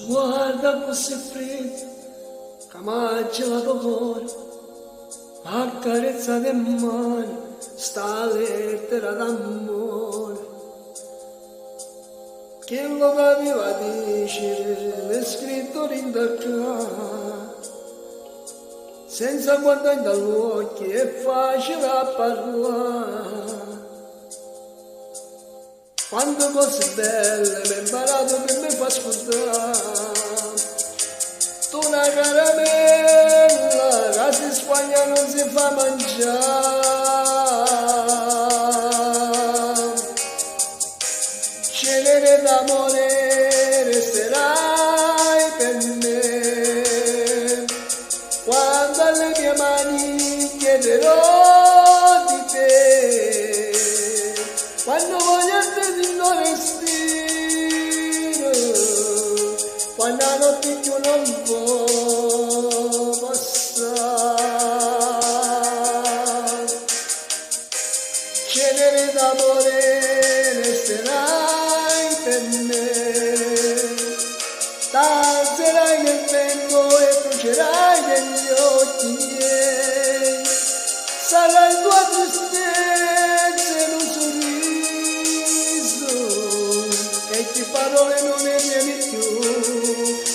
Guarda così freddo, che mangia la dolore, a carezza del mare, sta lettera d'amore. Che lo capeva dice, l'è scritto in da senza guardare dagli occhi, è facile a parlare. Quante cose belle mi hai imparato che mi fa ascoltare. Tu una caramella che si spagna non si fa mangiare. Cenere d'amore resterai per me. Quando alle mie mani chiederò di te. Quando voglio te di non respiro, quando la notte più non può passare, cenere d'amore resterai per me, danzerai nel vento e brucerai negli occhi miei, sarai tua tristezza in un sorriso, e chi parole non ne vieni più,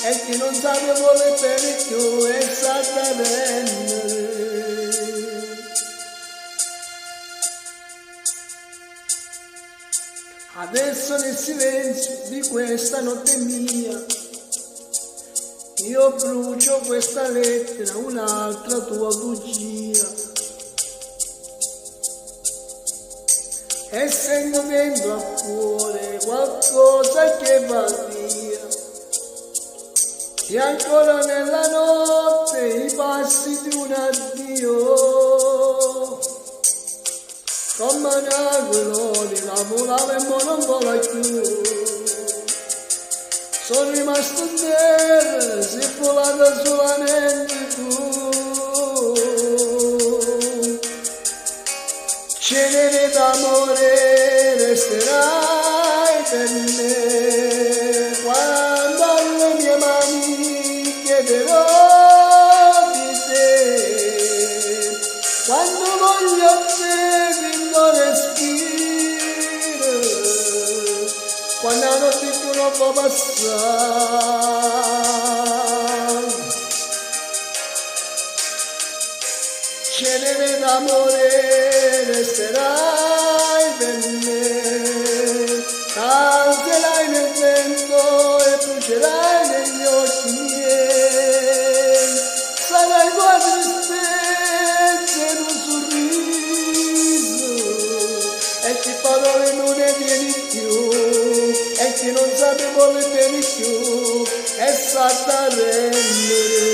e chi non sa che vuole bene più, e sa da vendere. Adesso nel silenzio di questa notte mia, io brucio questa lettera, un'altra tua bugia. E sento dentro al cuore qualcosa che va via. E ancora nella notte i passi di un addio. Come un aquilone la volava e mo non vola più. Sono rimasto in terra, si è volata solamente tu. Cenere d'amore resterai per me. Quando alle mie mani chiederò di te. Quando voglio a te che non respiro, quando la notte più non può passare, cenere d'amore resterai per me, danzerai nel vento e brucerai negli occhi miei, sarai tua tristezza in un sorriso, e chi parole non ne vieni più, e chi non sa che vuole bene più, e sa da rendere.